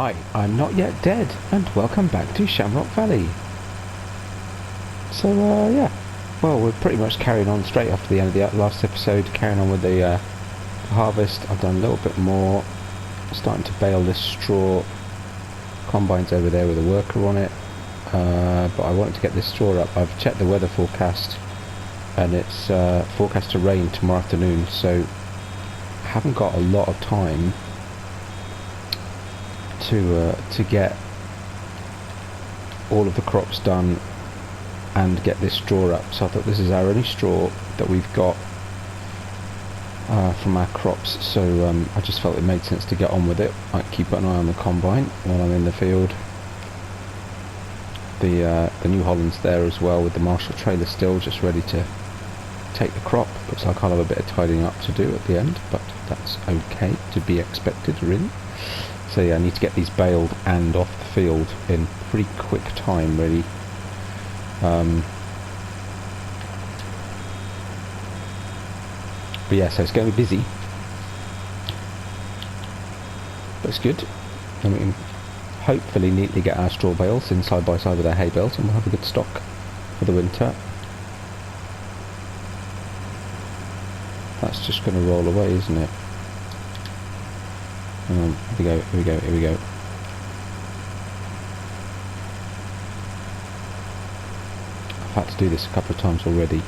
Hi, I'm not yet dead, and welcome back to Shamrock Valley. So, yeah. Well, we're pretty much carrying on straight after the end of the last episode, carrying on with the harvest. I've done a little bit more, starting to bale this straw. Combine's over there with a worker on it, but I wanted to get this straw up. I've checked the weather forecast, and it's forecast to rain tomorrow afternoon, so I haven't got a lot of time to get all of the crops done and get this straw up. So I thought this is our only straw that we've got from our crops, so I just felt it made sense to get on with it. I keep an eye on the combine while I'm in the field. The New Holland's there as well with the Marshall trailer still just ready to take the crop. Looks like I'll have a bit of tidying up to do at the end, but that's okay, to be expected really. So yeah, I need to get these baled and off the field in pretty quick time really. But yeah, so it's going to be busy, but it's good. And we can hopefully neatly get our straw bales in side by side with our hay bales, and we'll have a good stock for the winter. That's just going to roll away, isn't it? Here we go, here we go, here we go. I've had to do this a couple of times already.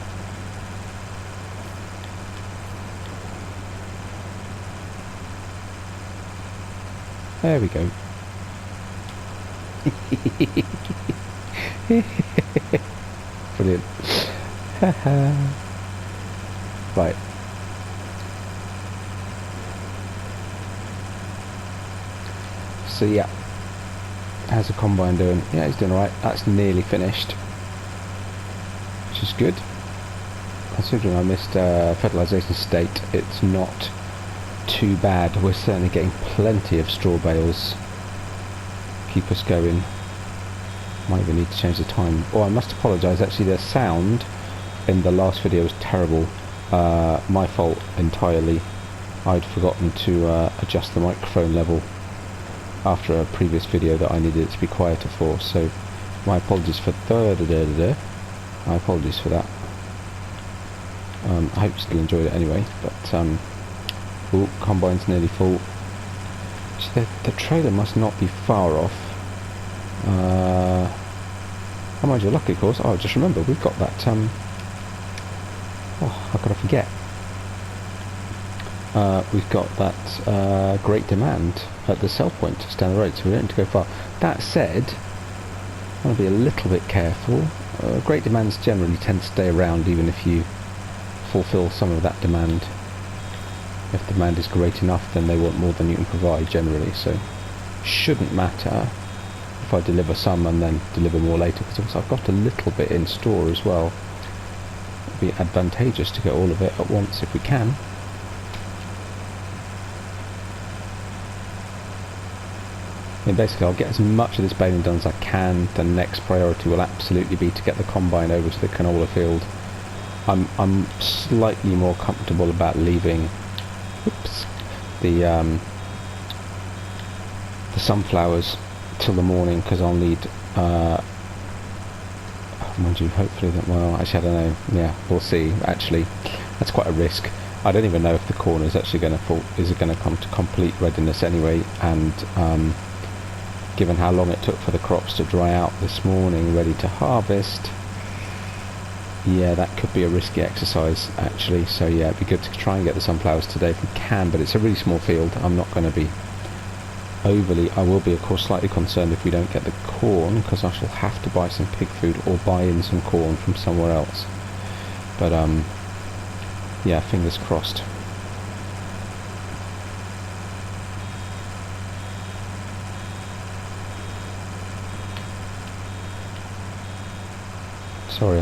There we go. Brilliant. Right. So yeah, how's the combine doing? Yeah, he's doing alright. That's nearly finished, which is good. Considering I missed fertilisation state, it's not too bad. We're certainly getting plenty of straw bales. Keep us going. Might even need to change the time. Oh, I must apologise, actually the sound in the last video was terrible. My fault entirely. I'd forgotten to adjust the microphone level after a previous video that I needed it to be quieter for, so my apologies for my apologies for that. I hope you still enjoyed it anyway, but ooh, combine's nearly full. So the trailer must not be far off. How mind you're lucky, of course. Oh, just remember, we've got that, oh, how could I forget? We've got that great demand at the sell point just down the road, so we don't need to go far. That said, I want to be a little bit careful. Great demands generally tend to stay around even if you fulfill some of that demand. If demand is great enough, then they want more than you can provide generally, so shouldn't matter if I deliver some and then deliver more later, because I've got a little bit in store as well. It'd be advantageous to get all of it at once if we can. And basically I'll get as much of this baling done as I can. The next priority will absolutely be to get the combine over to the canola field. I'm slightly more comfortable about leaving the sunflowers till the morning, because I'll need mind you, hopefully that, well, actually I don't know, yeah, we'll see. Actually, that's quite a risk. I don't even know if the corn is actually going to fall, is it going to come to complete readiness anyway, and given how long it took for the crops to dry out this morning ready to harvest, yeah, that could be a risky exercise actually. So yeah, it'd be good to try and get the sunflowers today if we can, but it's a really small field. I'm not going to be overly, I will be of course slightly concerned if we don't get the corn, because I shall have to buy some pig food or buy in some corn from somewhere else. But yeah, fingers crossed. Sorry,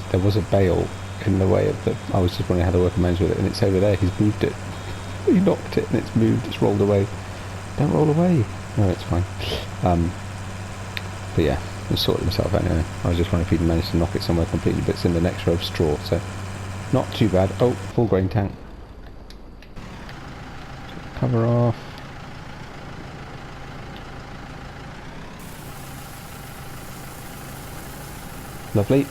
there was a bale in the way of the, I was just wondering how the worker managed with it, and it's over there. He's moved it. He knocked it and it's moved, it's rolled away. Don't roll away. No, it's fine. But yeah, I sorted myself out anyway. I was just wondering if he'd managed to knock it somewhere completely, but it's in the next row of straw, so not too bad. Oh, full grain tank. Cover off. Lovely.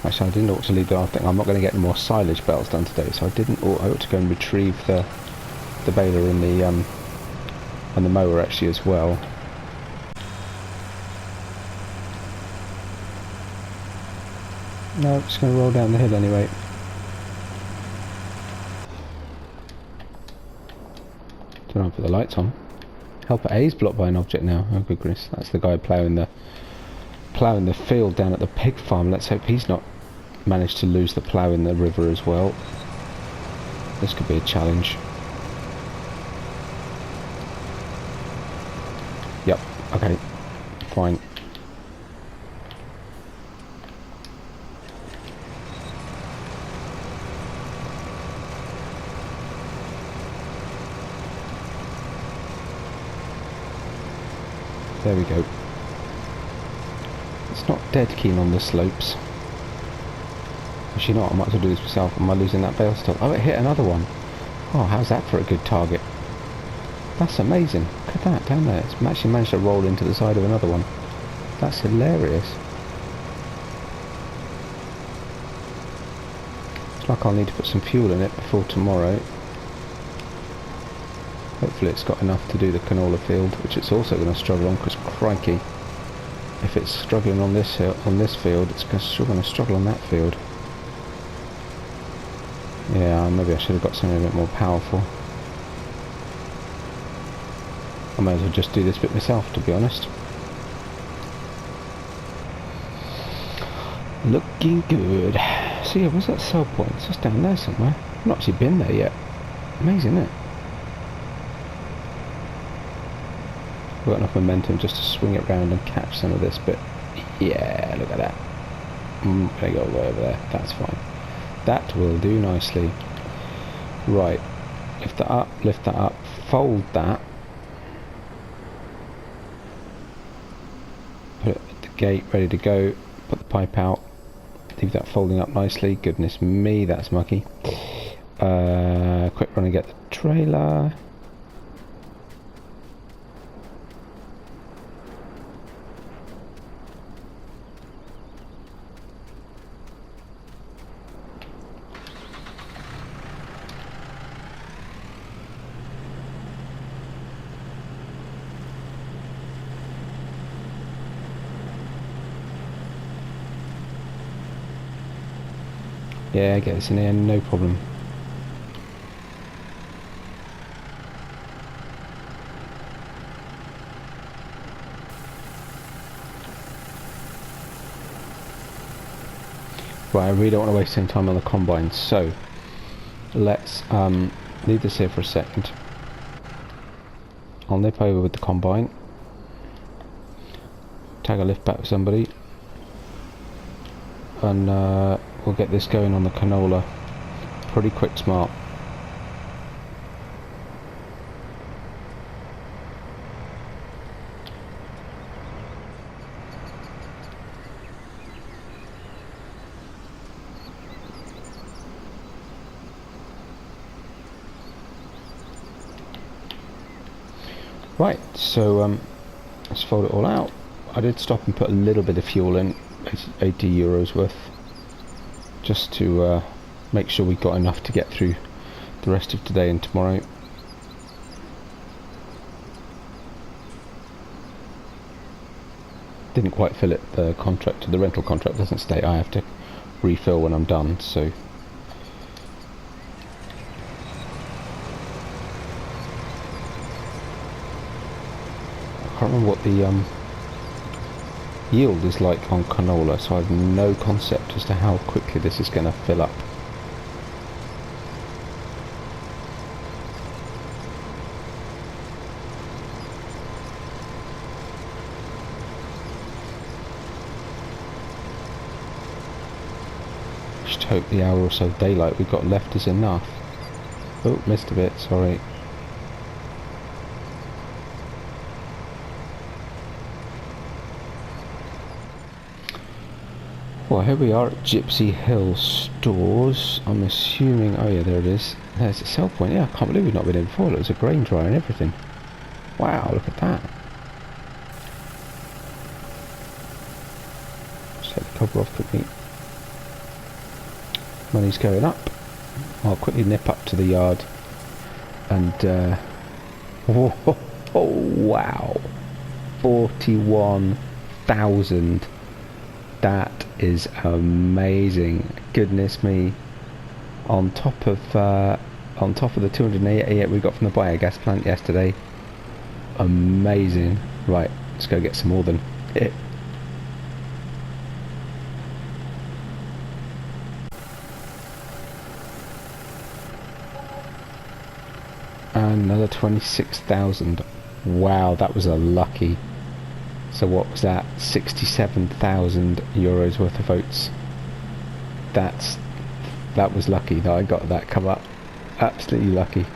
Actually, I didn't ought to leave the thing. I'm not going to get any more silage bales done today, so I ought to go and retrieve the baler and the mower actually as well. No, it's going to roll down the hill anyway. Don't know, put the lights on. Helper A is blocked by an object now. Oh goodness, that's the guy ploughing the field down at the pig farm. Let's hope he's not managed to lose the plough in the river as well. This could be a challenge. Yep, okay, fine. There we go. It's not dead keen on the slopes. Actually not, I might as well do this myself. Am I losing that bale stock? Oh, it hit another one. Oh, how's that for a good target? That's amazing. Look at that down there. It's actually managed to roll into the side of another one. That's hilarious. Looks like I'll need to put some fuel in it before tomorrow. Hopefully it's got enough to do the canola field, which it's also going to struggle on, because crikey, if it's struggling on this hill, on this field, it's still going to struggle on that field. Yeah, maybe I should have got something a bit more powerful. I may as well just do this bit myself, to be honest. Looking good. So yeah, where's that sell point? It's just down there somewhere. I've not actually been there yet. Amazing, isn't it? I've got enough momentum just to swing it round and catch some of this, but yeah, look at that. I'm going to go way over there. That's fine. That will do nicely. Right. Lift that up, fold that. Put it at the gate, ready to go. Put the pipe out. Leave that folding up nicely. Goodness me, that's mucky. Quick run and get the trailer. Yeah, get this in here, no problem. Right, I really don't want to waste any time on the combine, so let's leave this here for a second. I'll nip over with the combine, tag a lift back with somebody, and we'll get this going on the canola pretty quick smart. Right, so let's fold it all out. I did stop and put a little bit of fuel in, 80 euros worth, just to make sure we got enough to get through the rest of today and tomorrow. Didn't quite fill it, the contract, the rental contract doesn't state I have to refill when I'm done, so I can't remember what the yield is like on canola, so I have no concept as to how quickly this is going to fill up. Just hope the hour or so of daylight we've got left is enough. Oh, missed a bit, sorry. Well, here we are at Gypsy Hill Stores. I'm assuming, oh yeah, there it is. There's a sell point. Yeah, I can't believe we've not been in before. It was a grain dryer and everything. Wow, look at that. Just take the cover off quickly. Money's going up. I'll quickly nip up to the yard and oh, wow, 41,000. That is amazing. Goodness me. On top of the 288 we got from the BioGasPlant yesterday. Amazing. Right, let's go get some more then. Another 26,000. Wow, that was a lucky. So what was that? 67,000 euros worth of oats. That was lucky that I got that come up. Absolutely lucky.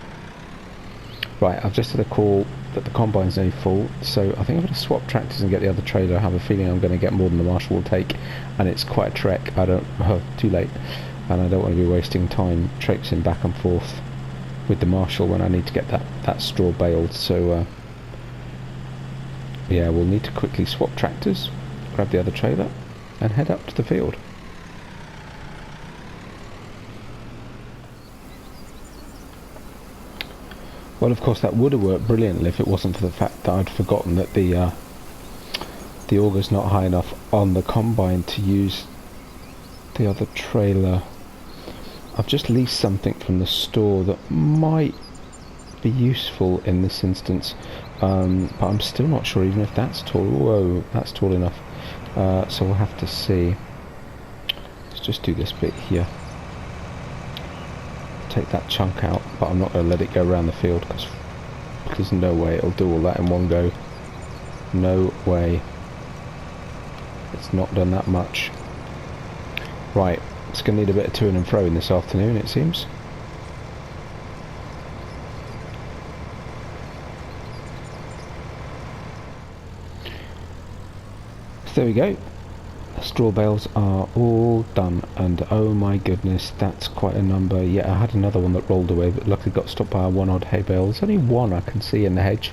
Right, I've just had a call that the combine's nearly full, so I think I'm going to swap tractors and get the other trailer. I have a feeling I'm going to get more than the Marshall will take, and it's quite a trek. Too late, and I don't want to be wasting time traipsing back and forth with the Marshall when I need to get that straw baled. So yeah, we'll need to quickly swap tractors, grab the other trailer and head up to the field. Well, of course that would have worked brilliantly if it wasn't for the fact that I'd forgotten that the auger's not high enough on the combine to use the other trailer. I've just leased something from the store that might be useful in this instance, but I'm still not sure even if that's tall. Whoa, that's tall enough. So we'll have to see. Let's just do this bit here. Take that chunk out, but I'm not going to let it go around the field because there's no way it'll do all that in one go. No way. It's not done that much. Right. It's going to need a bit of to and fro in this afternoon, it seems. So there we go. The straw bales are all done, and oh my goodness, that's quite a number. Yeah, I had another one that rolled away, but luckily got stopped by a one odd hay bale. There's only one I can see in the hedge.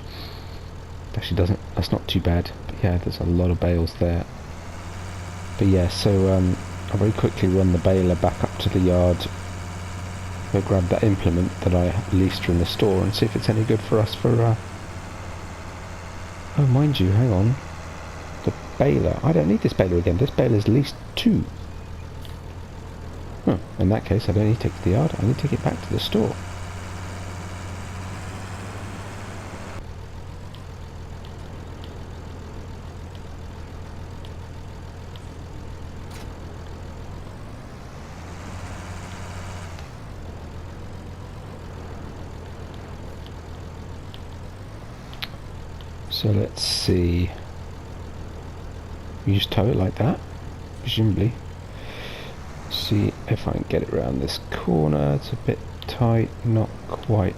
Actually doesn't, that's not too bad. But yeah, there's a lot of bales there. But yeah, so I'll very quickly run the baler back up to the yard, go grab that implement that I leased from the store and see if it's any good for us for oh, mind you, hang on, the baler, I don't need this baler again, this baler's leased 2. Huh, in that case I don't need to take it to the yard, I need to take it back to the store. So let's see, you just tow it like that, presumably. See if I can get it around this corner. It's a bit tight, not quite,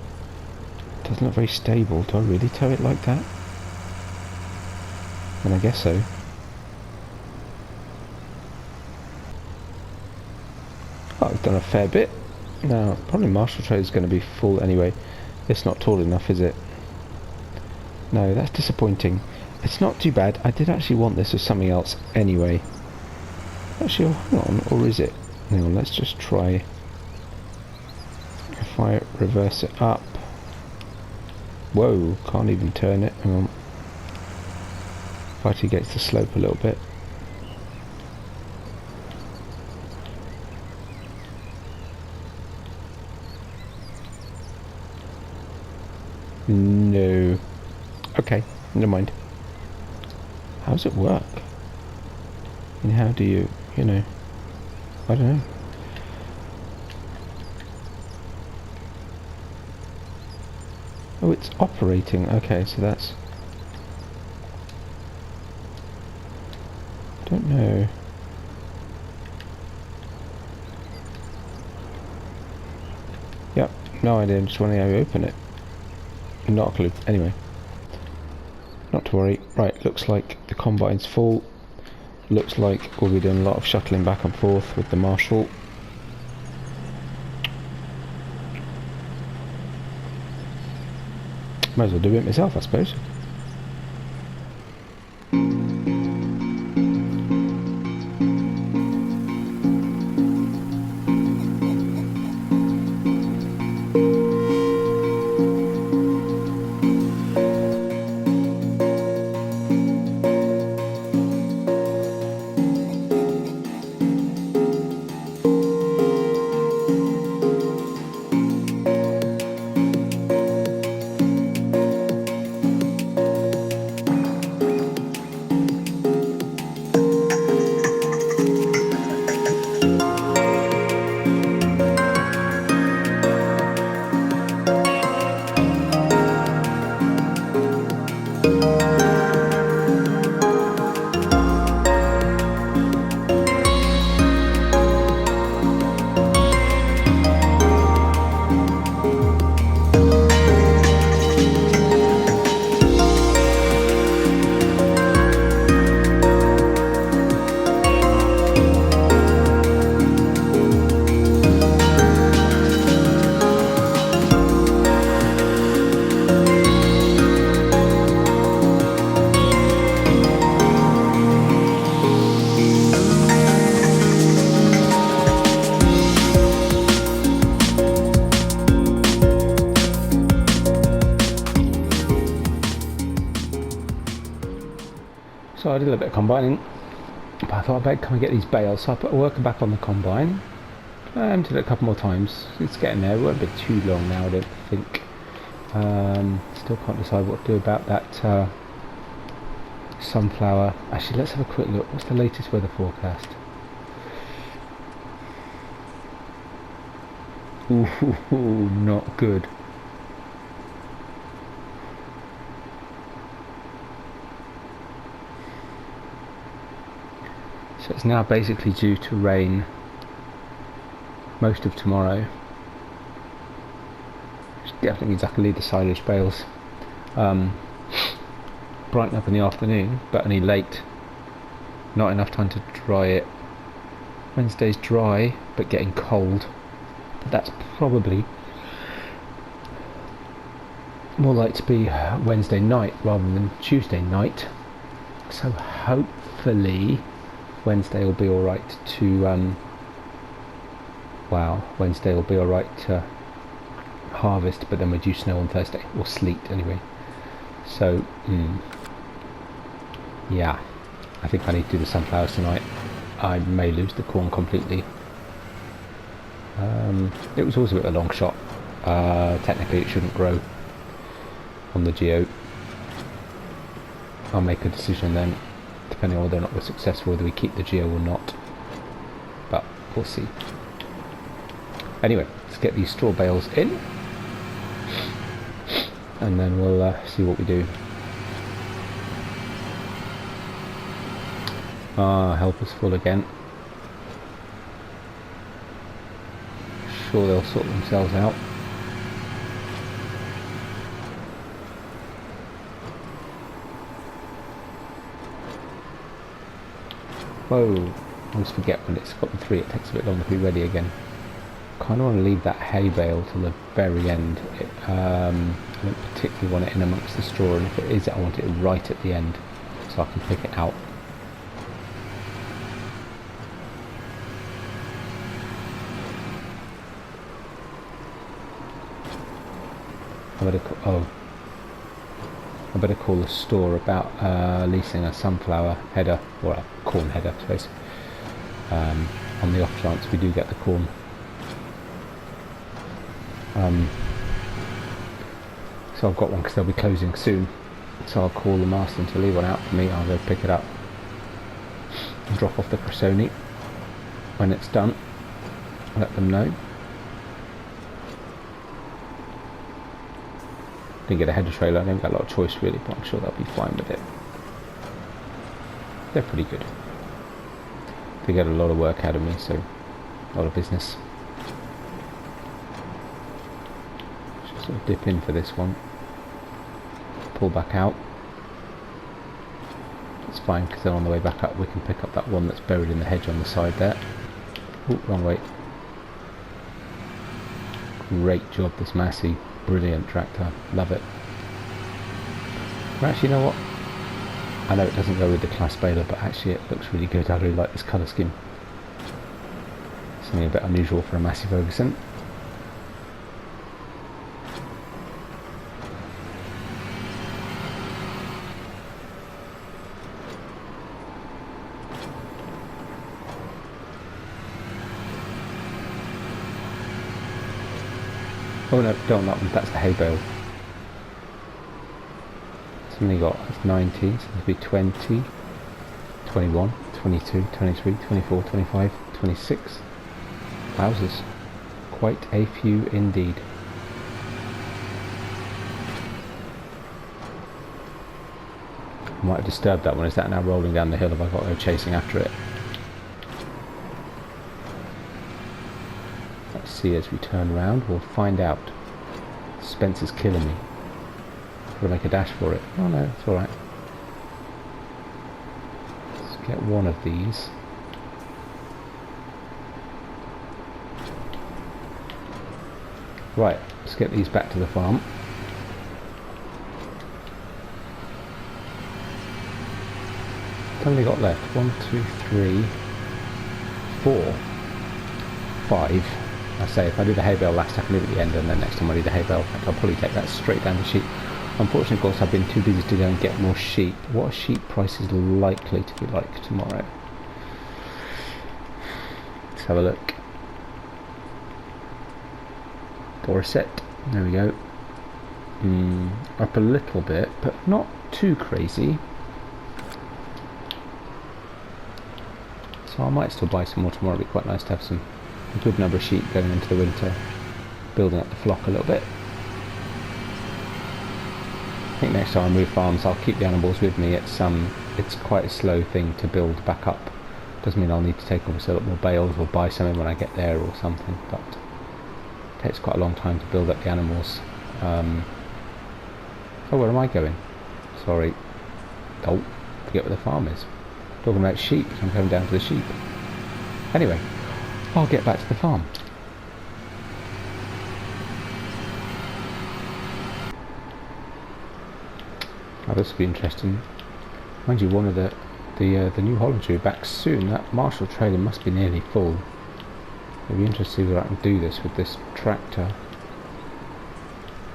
doesn't look very stable. Do I really tow it like that? And I guess so. Oh, I've done a fair bit. Now, probably Marshall tray is going to be full anyway. It's not tall enough, is it? No, that's disappointing. It's not too bad. I did actually want this as something else anyway. Actually, oh, hang on, or is it? Hang on, let's just try. If I reverse it up. Whoa, can't even turn it. Hang on. If I actually get the slope a little bit. No. Okay, never mind. How does it work? And how do you know, I don't know. Oh, it's operating. Okay, so that's... don't know. Yep, no idea, just wondering how you open it. Not a clue. Anyway. Not to worry. Right, looks like the combine's full. Looks like we'll be doing a lot of shuttling back and forth with the Marshall. Might as well do it myself, I suppose. So I did a little bit of combining, but I thought I'd better come and get these bales, so I put a worker back on the combine. I emptied it a couple more times. It's getting there. It won't be too long now, I don't think. Still can't decide what to do about that sunflower. Actually, let's have a quick look. What's the latest weather forecast? Ooh, not good. So it's now basically due to rain most of tomorrow. Which definitely means I can leave the silage bales brighten up in the afternoon, but only late. Not enough time to dry it. Wednesday's dry, but getting cold. But that's probably more likely to be Wednesday night rather than Tuesday night. So hopefully Wednesday will be alright to Wednesday will be alright to harvest, but then we do snow on Thursday, or sleet anyway. So yeah, I think I need to do the sunflowers tonight. I may lose the corn completely. It was also a bit of a long shot. Technically it shouldn't grow on the geo. I'll make a decision then, depending on whether or not we're successful, whether we keep the geo or not, but we'll see. Anyway, let's get these straw bales in and then we'll see what we do. Helper's full again. Sure they'll sort themselves out. Whoa, I always forget when it's got the 3, it takes a bit longer to be ready again. Kind of want to leave that hay bale till the very end. I don't particularly want it in amongst the straw, and if it is, I want it right at the end so I can pick it out. I better call the store about leasing a sunflower header, or a corn header, I suppose, on the off chance we do get the corn. So I've got one because they'll be closing soon, so I'll call the Maasland to leave one out for me. I'll go pick it up and drop off the Cressoni when it's done. Let them know. Didn't get a header trailer, I haven't got a lot of choice really, but I'm sure they'll be fine with it. They're pretty good. They get a lot of work out of me, so a lot of business. Just sort of dip in for this one. Pull back out. It's fine because then on the way back up we can pick up that one that's buried in the hedge on the side there. Oh, wrong way. Great job this Massey. Brilliant tractor, love it. Actually, you know what? I know it doesn't go with the class baler, but actually it looks really good. I really like this colour scheme. Something a bit unusual for a Massey Ferguson. Oh no, don't that one, that's the hay bale. It's only got 19, so there'll be 20, 21, 22, 23, 24, 25, 26. Wowzers. Quite a few indeed. I might have disturbed that one. Is that now rolling down the hill? Have I got to go chasing after it? Let's see as we turn around. We'll find out. Spencer's killing me. Gotta make a dash for it. Oh no, it's alright. Let's get one of these. Right, let's get these back to the farm. How many got left? 1, 2, 3, 4, 5. I say if I do the hay bale last, I can leave it at the end, and then next time I do the hay bale, in fact, I'll probably take that straight down the sheep. Unfortunately, of course, I've been too busy to go and get more sheep. What are sheep prices likely to be like tomorrow? Let's have a look. Dorset, there we go. Up a little bit, but not too crazy. So I might still buy some more tomorrow. It'd be quite nice to have a good number of sheep going into the winter, building up the flock a little bit. I think next time I move farms, I'll keep the animals with me. It's quite a slow thing to build back up. Doesn't mean I'll need to take obviously a lot more bales or buy something when I get there or something, but it takes quite a long time to build up the animals. Oh, where am I going? Sorry. Oh, forget where the farm is. Talking about sheep, so I'm going down to the sheep. Anyway, I'll get back to the farm. Oh, this will be interesting. Mind you, one of the New Hollands will be back soon. That Marshall trailer must be nearly full. It'll be interesting to see whether I can do this with this tractor.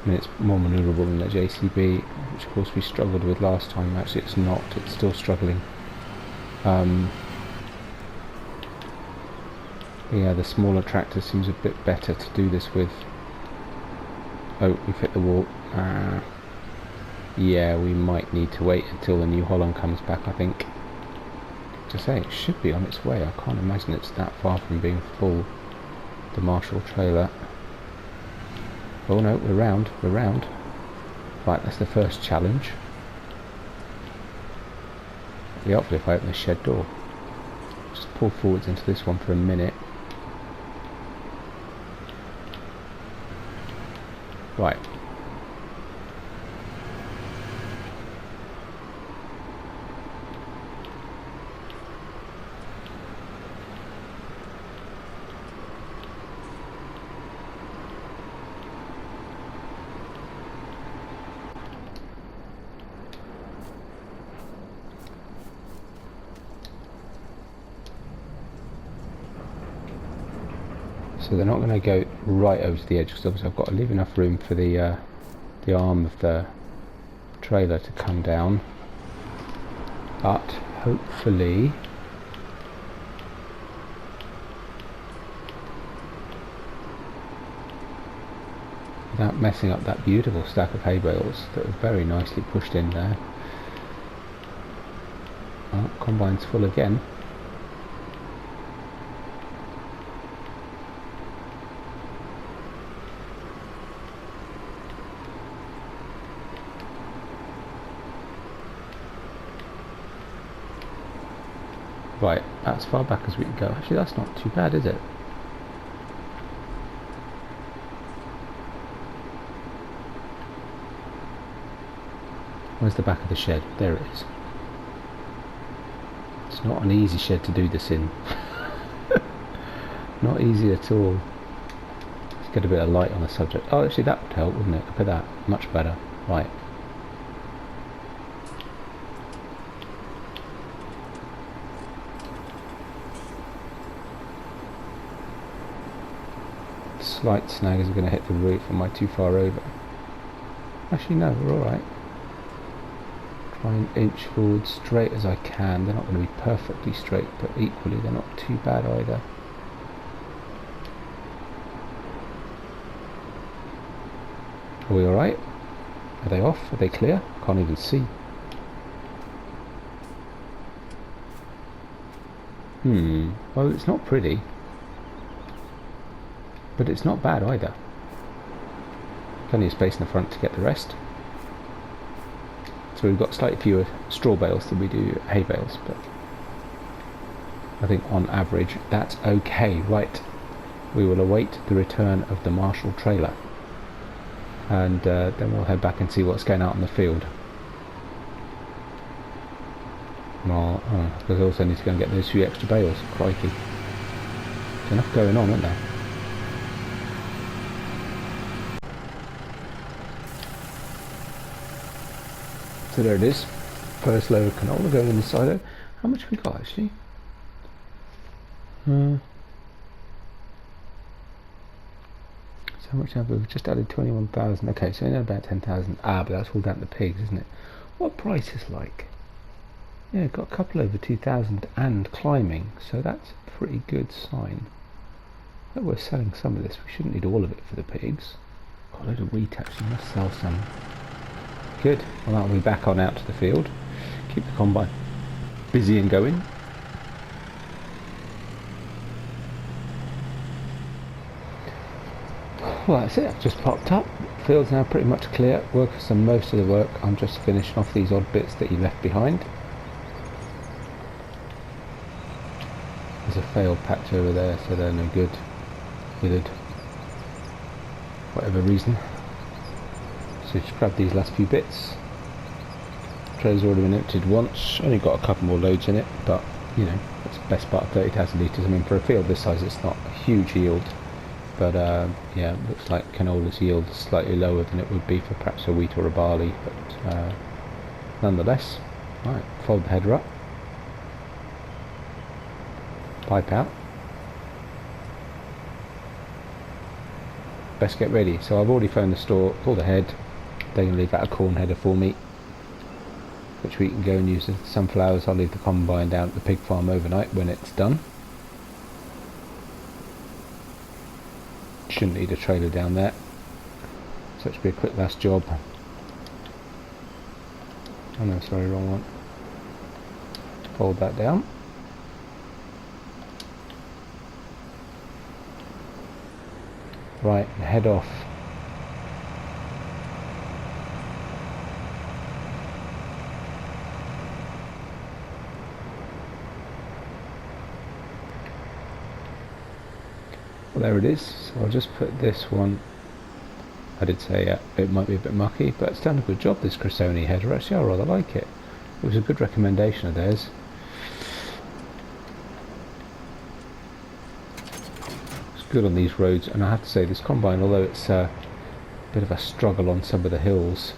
I mean, it's more manoeuvrable than the JCB, which of course we struggled with last time. Actually, it's not. It's still struggling. Yeah, the smaller tractor seems a bit better to do this with. Oh, we've hit the wall. Yeah, we might need to wait until the New Holland comes back, I think. To say, it should be on its way. I can't imagine it's that far from being full. The Marshall trailer. Oh no, we're round. Right, that's the first challenge. Be helpful if I open the shed door. Just pull forwards into this one for a minute. Right. So they're not going to go right over to the edge, because obviously I've got to leave enough room for the arm of the trailer to come down. But hopefully without messing up that beautiful stack of hay bales that were very nicely pushed in there. Oh, combine's full again. Right, that's as far back as we can go. Actually, that's not too bad, is it? Where's the back of the shed? There it is. It's not an easy shed to do this in. Not easy at all. Let's get a bit of light on the subject. Oh, actually that would help, wouldn't it? Look at that. Much better. Right. slight snag as we're going to hit the roof. Am I too far over? Actually no, we're alright. Try and inch forward straight as I can. They're not going to be perfectly straight, but equally they're not too bad either. Are we alright? Are they off? Are they clear? Can't even see. Well, it's not pretty, but it's not bad either. Plenty of space in the front to get the rest. So we've got slightly fewer straw bales than we do hay bales, but I think on average that's okay. Right, we will await the return of the Marshall trailer, and then we'll head back and see what's going out in the field. Well, because I also need to go and get those few extra bales. Crikey. There's enough going on, isn't there? So there it is. First load of canola going in the silo. How much have we got actually? So how much have we? We've just added 21,000. Okay, so in about 10,000. Ah, but that's all down to the pigs, isn't it? What price is like? Yeah, got a couple over 2,000 and climbing, so that's a pretty good sign that we're selling some of this. We shouldn't need all of it for the pigs. Got a load of wheat actually, must sell some. Good, well that'll be back on out to the field. Keep the combine busy and going. Well that's it, I've just popped up. Field's now pretty much clear. Workers done most of the work. I'm just finishing off these odd bits that you left behind. There's a failed patch over there, so they're no good. Withered. Whatever reason. So just grab these last few bits. Trailer's already been emptied once. Only got a couple more loads in it, but you know, it's the best part of 30,000 litres. I mean, for a field this size, it's not a huge yield, but yeah, looks like canola's yield is slightly lower than it would be for perhaps a wheat or a barley, but nonetheless. Right, fold the header up. Pipe out. Best get ready. So I've already phoned the store, pulled ahead. They're going to leave out a corn header for me, which we can go and use the sunflowers. I'll leave the combine down at the pig farm overnight when it's done. Shouldn't need a trailer down there, so it should be a quick last job. Oh no, sorry, wrong one. Fold that down. Right, head off. Well, there it is. So I'll just put this one. I did say it might be a bit mucky, but it's done a good job, this Cressoni header. Actually, I rather like it. It was a good recommendation of theirs. Good on these roads, and I have to say this combine, although it's a bit of a struggle on some of the hills,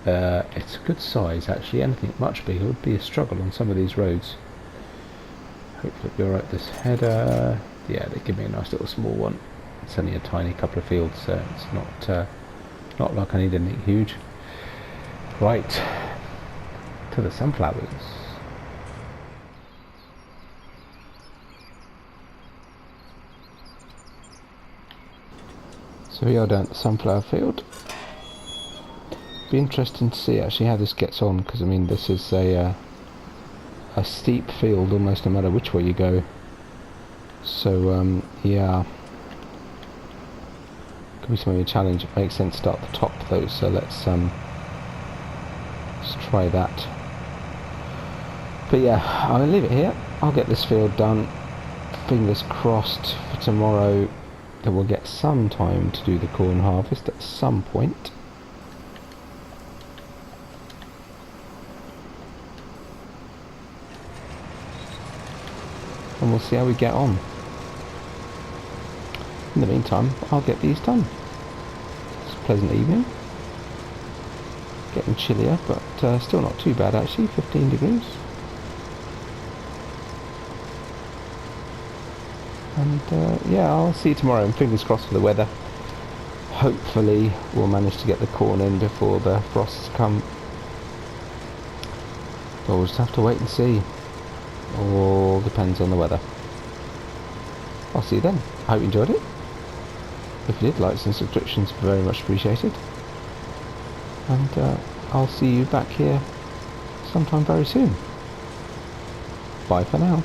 it's a good size actually. Anything much bigger would be a struggle on some of these roads. Hopefully it'll be alright. This header, yeah, they give me a nice little small one. It's only a tiny couple of fields, so it's not like I need anything huge. Right, to the sunflowers. So we are down at the sunflower field. Be interesting to see actually how this gets on, because I mean this is a steep field almost no matter which way you go. So yeah, could be something of a challenge. It makes sense to start at the top though, so let's try that. But yeah, I'll leave it here. I'll get this field done. Fingers crossed for tomorrow that we'll get some time to do the corn harvest at some point. And we'll see how we get on. In the meantime, I'll get these done. It's a pleasant evening. Getting chillier, but still not too bad actually, 15 degrees. And yeah, I'll see you tomorrow, and fingers crossed for the weather. Hopefully we'll manage to get the corn in before the frosts come. But we'll just have to wait and see. All depends on the weather. I'll see you then. I hope you enjoyed it. If you did, likes and subscriptions very much appreciated. And I'll see you back here sometime very soon. Bye for now.